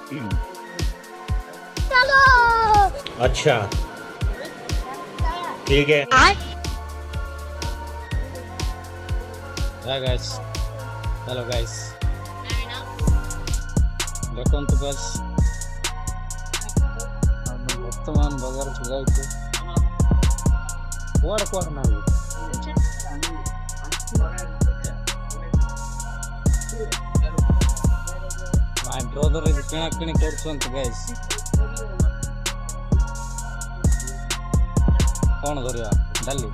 चलो। अच्छा ठीक है। हाय गाइस, हेलो गाइस, ଦେଖନ୍ତୁ ଗାଇସ୍ ଆମେ ବର୍ତ୍ତମାନ ବଜାରକୁ ଯାଉଛୁ। କୁଆଡ଼େ କୁଆଡ଼େ ନାହିଁ ମାଇ ବ୍ରଦର କିଣାକିଣି କରୁଛନ୍ତି ଗାଇସ୍। କ'ଣ ଧରିବା? ଡାଲି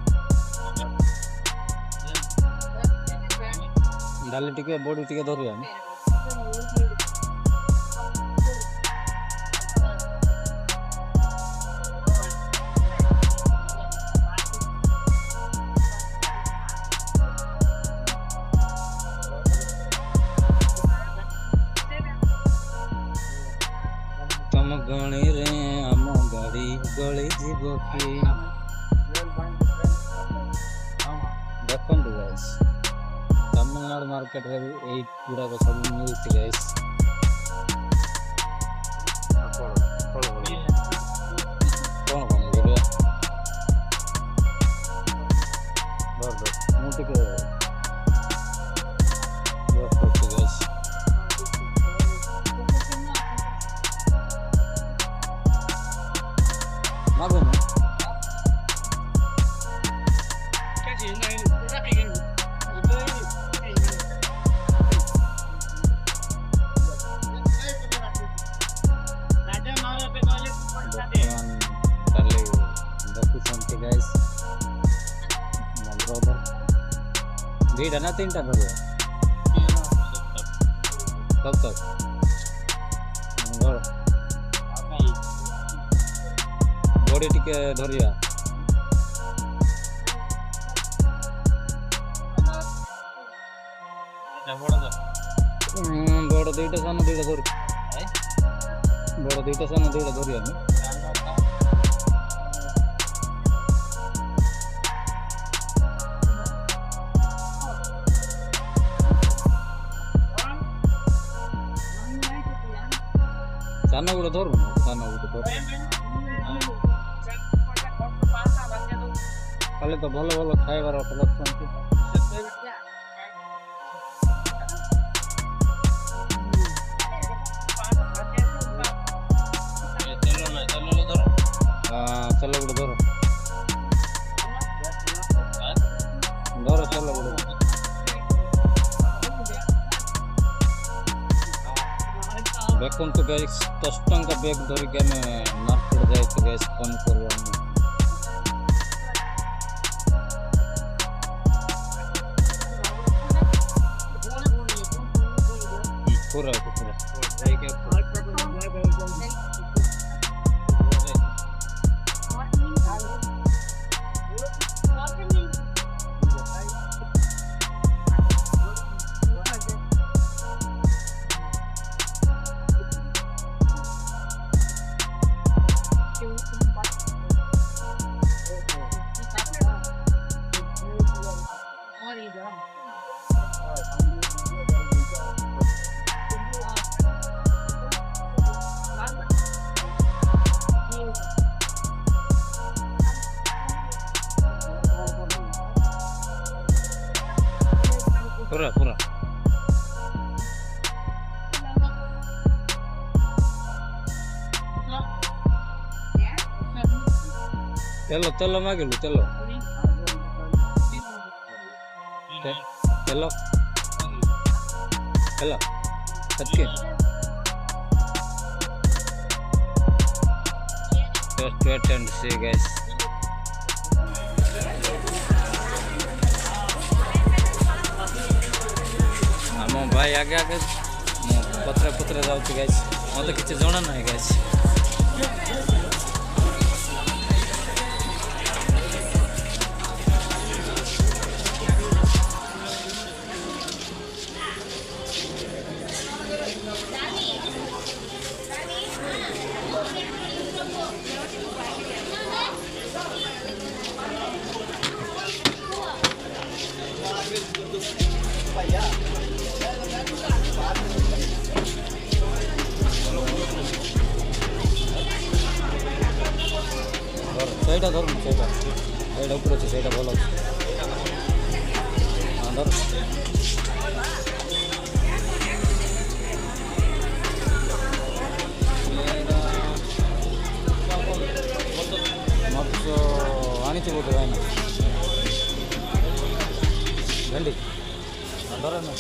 ଡାଲି ଟିକେ ବଡ଼ି ଟିକେ ଧରିବା। ତମ ଗଣିରେ ଆମ ଗାଡ଼ି ଗଳି ଯିବ କି? ଦେଖନ୍ତୁ ଗାଇସ୍, ତାମିଲନାଡୁ ମାର୍କେଟରେ ବି ଏଇ ଗୁଡ଼ାକ ସବୁ ମିଳୁଛି ଗାଇସ୍। କ'ଣ କରିବା? ମୁଁ ଟିକେ କରୁଛି ଗାଇସ୍। ମାଗୁନ ଡାଲି ଦେଖୁଛନ୍ତି ଗାଇସ୍। ମୋ ବ୍ରଦର ଦୁଇଟା ନା ତିନିଟା ଧରିବା? ବଡ଼ି ଟିକେ ଧରିବା। ବଡ଼ ଦୁଇଟା ସାନ ଦୁଇଟା ଧରୁ। ବଡ଼ ଦୁଇଟା ସାନ ଦୁଇଟା ଧରିବା। ସାନ ଗୋଟେ ଧରୁ, ସାନ ଗୋଟେ ଧରୁ। ଖାଲି ତ ଭଲ ଭଲ ଖାଇବାର ରଖୁଛନ୍ତି। ଚାଲ ଗୋଟେ ଧର, ଧର ଚାଲ ଗୋଟେ। ଦେଖନ୍ତୁ ଗାଇସ୍, 10 ଟଙ୍କା ବ୍ୟାଗ୍ ଧରିକି ଆମେ ମାର୍କେଟ ଯାଇଛୁ ଗାଇସ୍ ପନିପରିବା। ପୁରା ପୁରା पूरा पूरा चलो चलो मागिलु चलो चलो चलो सच्चे just wait and see guys. ଆମ ଭାଇ ଆଗେ ଆଗେ ମୁଁ ପତ୍ରେ ପତ୍ରେ ଯାଉଛି ଗାଇସ୍, ମୋତେ କିଛି ଜଣା ନାହିଁ ଗାଇସ୍। ସେଇଟା ଧରୁନି ସେଇଟା ଏଇଟା ଉପରେ ଅଛି ସେଇଟା ଭଲ ଅଛି ହଁ ଧର ମର୍ଚ ଆଣିଛି ବୋଧେ ଭାଇନା ଭେଣ୍ଡି ଧର ନା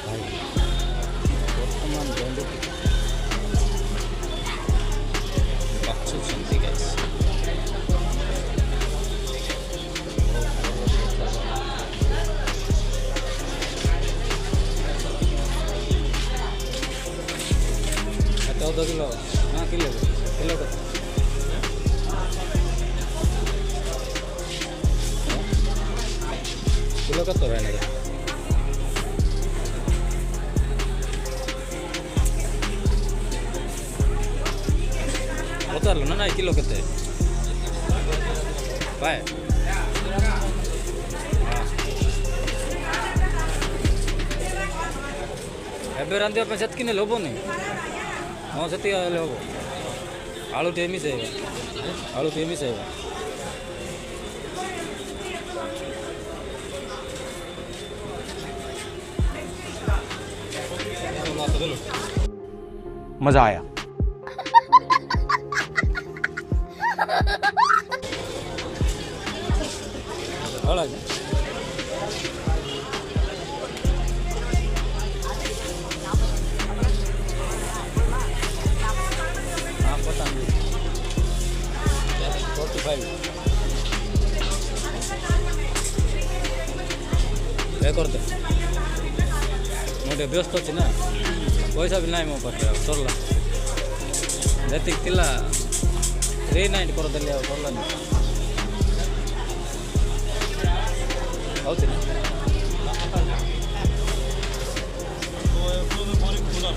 ଭାଇ ବର୍ତ୍ତମାନ ଭେଣ୍ଡି ବାଛୁଛନ୍ତି ଗାଇସ୍ चौदह किलो हाँ किलो किलो का किलो का तो रहने बता लो ना किलो के पाए ଏବେ ରାନ୍ଧିବା ପାଇଁ ସେତିକି ନେଲେ ହେବନି ହଁ ସେତିକି ହେଲେ ହେବ ଆଳୁ ଟିକେ ମିଶାଇବା ଆଳୁ ଟିକେ ମିଶାଇବା मजा आया करते मोटे व्यस्त अच्छी ना पैसा भी ना मो पाखे सरला जी 390 करदेली सरलानी ना